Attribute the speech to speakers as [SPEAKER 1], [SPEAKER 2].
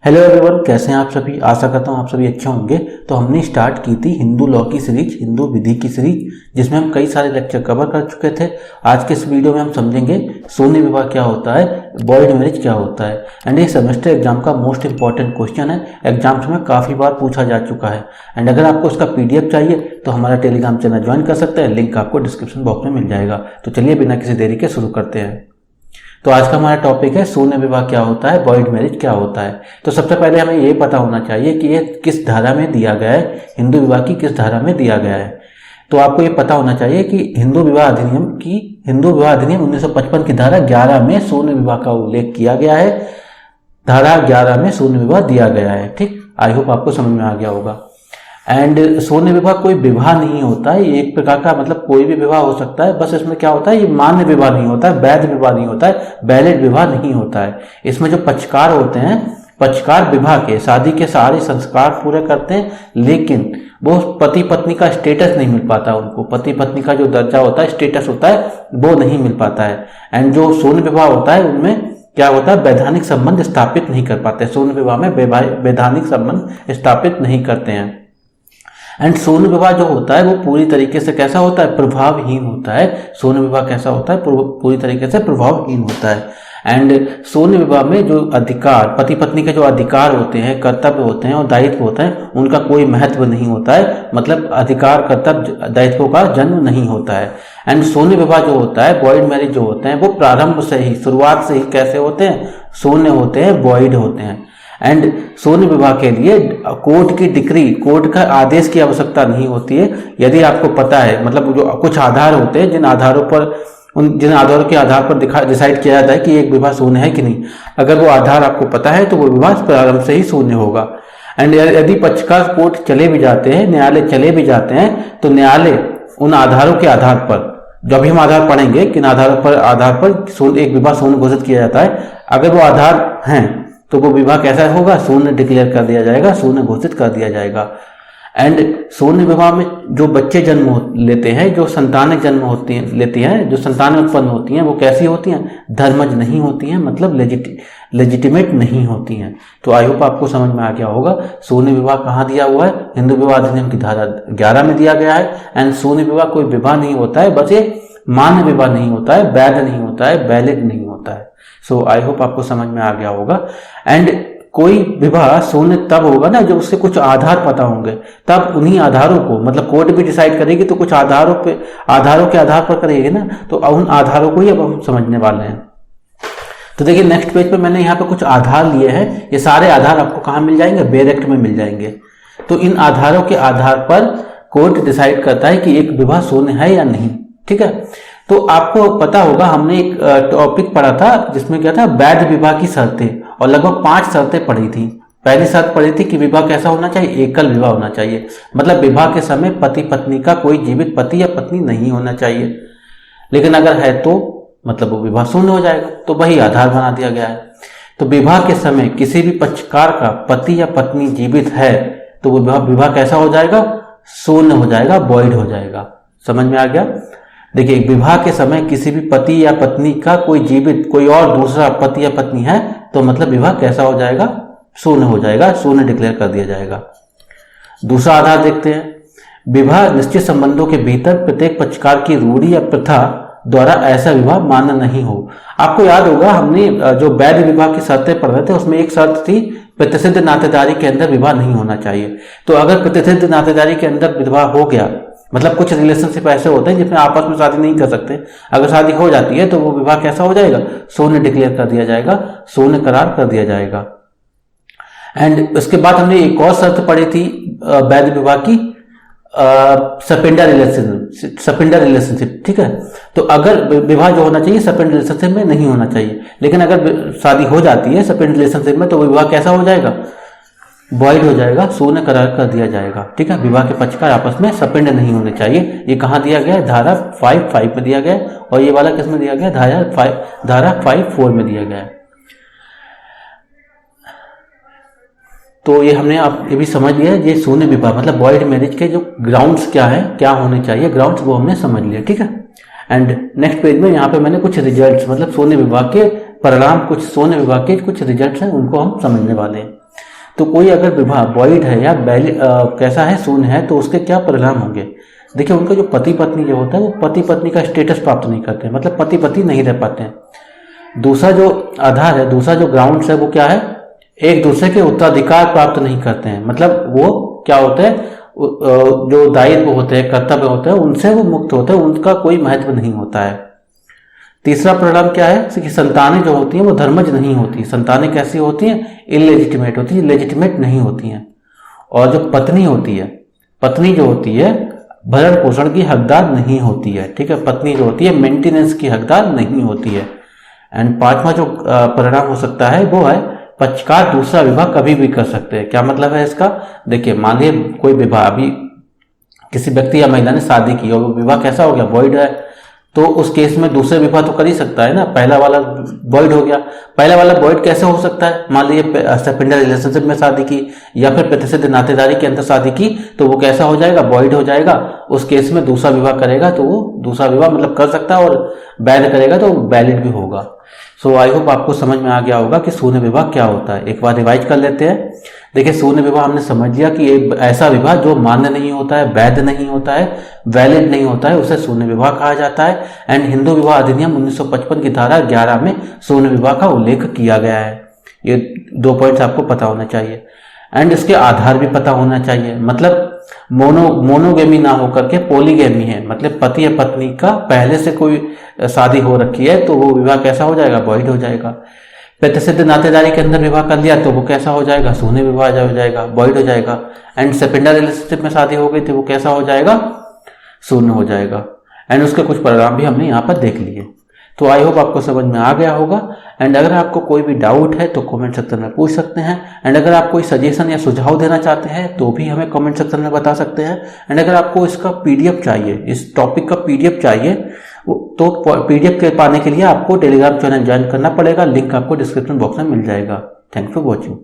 [SPEAKER 1] Hello everyone, कैसे हैं आप सभी। आशा करता हूँ आप सभी अच्छे होंगे। तो हमने स्टार्ट की थी हिंदू लॉ की सीरीज, हिंदू विधि की सीरीज, जिसमें हम कई सारे लेक्चर कवर कर चुके थे। आज के इस वीडियो में हम समझेंगे शून्य विवाह क्या होता है, वॉइड मैरिज क्या होता है। एंड ये सेमेस्टर एग्जाम का मोस्ट इंपॉर्टेंट क्वेश्चन है, एग्जाम्स में काफ़ी बार पूछा जा चुका है। एंड अगर आपको उसका PDF चाहिए तो हमारा टेलीग्राम चैनल ज्वाइन कर सकते हैं, लिंक आपको डिस्क्रिप्शन बॉक्स में मिल जाएगा। तो चलिए बिना किसी देरी के शुरू करते हैं। तो आज का हमारा टॉपिक है शून्य विवाह क्या होता है, वॉइड मैरिज क्या होता है। तो सबसे पहले हमें ये पता होना चाहिए कि ये किस धारा में दिया गया है, हिंदू विवाह की किस धारा में दिया गया है। तो आपको ये पता होना चाहिए कि हिंदू विवाह अधिनियम 1955 की धारा 11 में शून्य विवाह का उल्लेख किया गया है। धारा 11 में शून्य विवाह दिया गया है। ठीक, आई होप आपको समझ में आ गया होगा। एंड शून्य विवाह कोई विवाह नहीं होता है, एक प्रकार का मतलब कोई भी विवाह हो सकता है। बस इसमें क्या होता है, ये मान्य विवाह नहीं होता है, वैध विवाह नहीं होता है, वैलिड विवाह नहीं होता है। इसमें जो पक्षकार होते हैं, पक्षकार विवाह के शादी के सारे संस्कार पूरे करते हैं, लेकिन वो पति पत्नी का स्टेटस नहीं मिल पाता उनको। पति पत्नी का जो दर्जा होता है, स्टेटस होता है, वो नहीं मिल पाता है। एंड जो शून्य विवाह होता है उनमें क्या होता है, वैधानिक संबंध स्थापित नहीं कर पाते। शून्य विवाह में वैधानिक संबंध स्थापित नहीं करते हैं। एंड शून्य विवाह जो होता है वो पूरी तरीके से कैसा होता है, प्रभावहीन होता है। शून्य विवाह कैसा होता है, पूरी तरीके से प्रभावहीन होता है। एंड शून्य विवाह में जो अधिकार, पति पत्नी के जो अधिकार होते हैं, कर्तव्य होते हैं और दायित्व होते हैं, उनका कोई महत्व नहीं होता है। मतलब अधिकार, कर्तव्य, दायित्वों का जन्म नहीं होता है। एंड शून्य विवाह जो होता है, वॉइड मैरिज जो होते हैं, वो प्रारंभ से ही, शुरुआत से ही कैसे होते हैं, शून्य होते हैं, वॉइड होते हैं। एंड शून्य विवाह के लिए कोर्ट की डिक्री, कोर्ट का आदेश की आवश्यकता नहीं होती है। यदि आपको पता है, मतलब जो कुछ आधार होते हैं जिन आधारों के आधार पर डिसाइड किया जाता है कि एक विवाह शून्य है कि नहीं, अगर वो आधार आपको पता है तो वो विवाह प्रारंभ से ही शून्य होगा। एंड यदि पक्षकार कोर्ट चले भी जाते हैं, न्यायालय चले भी जाते हैं, तो न्यायालय उन आधारों के आधार पर, जो अभी हम आधार पढ़ेंगे किन आधार पर एक विवाह शून्य घोषित किया जाता है, अगर वो आधार हैं तो वो विवाह कैसा होगा, शून्य डिक्लेयर कर दिया जाएगा, शून्य घोषित कर दिया जाएगा। एंड शून्य विवाह में जो बच्चे जन्म लेते हैं, जो संतानें जन्म लेती हैं, जो संतानें उत्पन्न होती हैं, वो कैसी होती हैं, धर्मज नहीं होती हैं, मतलब लेजिटिमेट नहीं होती हैं। तो आई होप आपको समझ में आ गया होगा। शून्य विवाह कहाँ दिया हुआ है, हिंदू विवाह अधिनियम की धारा 11 में दिया गया है। एंड शून्य विवाह कोई विवाह नहीं होता है, बस ये मान्य विवाह नहीं होता है, वैध नहीं होता है, वैलिड नहीं होता है। सो आई होप आपको समझ में आ गया होगा। एंड कोई विवाह शून्य तब होगा ना जब उससे कुछ आधार पता होंगे, तब उन्हीं आधारों को, मतलब कोर्ट भी डिसाइड करेगी तो कुछ आधारों के आधार पर करेगी ना, तो उन आधारों को ही अब हम समझने वाले हैं। तो देखिए नेक्स्ट पेज पे मैंने यहाँ पे कुछ आधार लिए हैं। ये सारे आधार आपको कहाँ मिल जाएंगे, बेयर एक्ट में मिल जाएंगे। तो इन आधारों के आधार पर कोर्ट डिसाइड करता है कि एक विवाह शून्य है या नहीं। ठीक है, तो आपको पता होगा हमने एक टॉपिक पढ़ा था जिसमें क्या था, वैध विवाह की शर्तें, और लगभग 5 शर्तें पढ़ी थी। पहली शर्त पढ़ी थी कि विवाह कैसा होना चाहिए, एकल विवाह होना चाहिए, मतलब विवाह के समय पति पत्नी का कोई जीवित पति या पत्नी नहीं होना चाहिए। लेकिन अगर है तो मतलब वो विवाह शून्य हो जाएगा, तो वही आधार बना दिया गया है। तो विवाह के समय किसी भी पक्षकार का पति या पत्नी जीवित है तो वो विवाह कैसा हो जाएगा, शून्य हो जाएगा, वॉइड हो जाएगा। समझ में आ गया। देखिए विवाह के समय किसी भी पति या पत्नी का कोई जीवित, कोई और दूसरा पति या पत्नी है तो मतलब विवाह कैसा हो जाएगा, शून्य हो जाएगा, शून्य डिक्लेयर कर दिया जाएगा। दूसरा आधार देखते हैं, विवाह निश्चित संबंधों के भीतर प्रत्येक पक्षकार की रूढ़ी या प्रथा द्वारा ऐसा विवाह मान्य नहीं हो। आपको याद होगा हमने जो वैध विवाह की शर्तें पढ़ रहे थे उसमें एक शर्त थी, प्रतिसिद्ध नातेदारी के अंदर विवाह नहीं होना चाहिए। तो अगर प्रतिसिद्ध नातेदारी के अंदर विवाह हो गया, मतलब कुछ रिलेशनशिप ऐसे होते हैं जिसमें आपस में शादी नहीं कर सकते, अगर शादी हो जाती है तो वो विवाह कैसा हो जाएगा, शून्य डिक्लेयर कर दिया जाएगा, शून्य करार कर दिया जाएगा। एंड उसके बाद हमने एक और शर्त पढ़ी थी वैध विवाह की, सपेंडर रिलेशनशिप। ठीक है, तो अगर विवाह जो होना चाहिए सपेंडर रिलेशनशिप में नहीं होना चाहिए, लेकिन अगर शादी हो जाती है सपेंडर रिलेशनशिप में तो विवाह कैसा हो जाएगा, वॉइड हो जाएगा, शून्य करार कर दिया जाएगा। ठीक है, विवाह के पक्षकार आपस में सपेंड नहीं होने चाहिए। ये कहाँ दिया गया है, धारा 5(5) में दिया गया है, और ये वाला किस में दिया गया, धारा 5(4) में दिया गया है। तो ये हमने आप ये भी समझ लिया, ये शून्य विवाह मतलब वॉइड मैरिज के जो ग्राउंड्स क्या है, क्या होने चाहिए ग्राउंड्स, वो हमने समझ लिया। ठीक है, एंड नेक्स्ट पेज में यहाँ पे मैंने कुछ रिजल्ट्स, मतलब शून्य विवाह के परिणाम, कुछ शून्य विवाह के कुछ रिजल्ट्स हैं उनको हम समझने वाले हैं। तो कोई अगर विवाह वॉइड है या कैसा है, शून्य है, तो उसके क्या परिणाम होंगे। देखिए उनका जो पति पत्नी जो होता है वो पति पत्नी का स्टेटस प्राप्त नहीं करते हैं, मतलब पति पत्नी नहीं रह पाते हैं। दूसरा जो आधार है, दूसरा जो ग्राउंड है वो क्या है, एक दूसरे के उत्तराधिकार प्राप्त नहीं करते हैं, मतलब वो क्या होते हैं, जो दायित्व होते हैं, कर्तव्य होते हैं, उनसे वो मुक्त होते हैं, उनका कोई महत्व नहीं होता है। तीसरा परिणाम क्या है कि संतानें जो होती हैं वो धर्मज नहीं होती। संतानें कैसी होती हैं, इलेजिटिमेट होती है, लेजिटिमेट नहीं होती हैं। और जो पत्नी होती है, पत्नी जो होती है भरण पोषण की हकदार नहीं होती है, ठीक है, पत्नी जो होती है मेंटेनेंस की हकदार नहीं होती है। एंड पांचवा जो परिणाम हो सकता है वो है पक्षकार दूसरा विवाह कभी भी कर सकते हैं। क्या मतलब है इसका, देखिए मान लीजिए कोई विवाह, अभी किसी व्यक्ति या महिला ने शादी की और विवाह कैसा हो गया, वॉइड है, तो उस केस में दूसरे विवाह तो कर ही सकता है ना, पहला वाला वॉइड हो गया। पहला वाला वॉइड कैसे हो सकता है, मान लीजिए सेपेंडल रिलेशनशिप में शादी की या फिर प्रतिसिद्ध नातेदारी के अंदर शादी की, तो वो कैसा हो जाएगा, वॉइड हो जाएगा। उस केस में दूसरा विवाह करेगा तो वो दूसरा विवाह मतलब कर सकता है, और वैध करेगा तो वैलिड भी होगा। सो आई होप आपको समझ में आ गया होगा कि शून्य विवाह क्या होता है। एक बार रिवाइज कर लेते हैं। देखिए शून्य विवाह हमने समझ लिया कि एक ऐसा विवाह जो मान्य नहीं होता है, वैध नहीं होता है, वैलिड नहीं होता है, उसे शून्य विवाह कहा जाता है। एंड हिंदू विवाह अधिनियम 1955 की धारा 11 में शून्य विवाह का उल्लेख किया गया है। ये 2 पॉइंट्स आपको पता होना चाहिए। एंड इसके आधार भी पता होना चाहिए, मतलब मोनोगेमी ना होकर के पॉलीगेमी है, मतलब पति या पत्नी का पहले से कोई शादी हो रखी है तो वो विवाह कैसा हो जाएगा, वॉइड हो जाएगा। प्रतिसिद्ध नातेदारी के अंदर विवाह कर लिया तो वो कैसा हो जाएगा, शून्य विवाह हो जाएगा, वॉइड हो जाएगा। एंड सेपेंडल रिलेशनशिप में शादी हो गई थी वो कैसा हो जाएगा, शून्य हो जाएगा। एंड उसके कुछ परिणाम भी हमने यहाँ पर देख लिए। तो आई होप आपको समझ में आ गया होगा। एंड अगर आपको कोई भी डाउट है तो कमेंट सेक्शन में पूछ सकते हैं। एंड अगर आप कोई सजेशन या सुझाव देना चाहते हैं तो भी हमें कमेंट सेक्शन में बता सकते हैं। एंड अगर आपको इसका पीडीएफ चाहिए, इस टॉपिक का पीडीएफ चाहिए, तो पीडीएफ के पाने के लिए आपको टेलीग्राम चैनल ज्वाइन करना पड़ेगा। लिंक आपको डिस्क्रिप्शन बॉक्स में मिल जाएगा। Thanks for watching.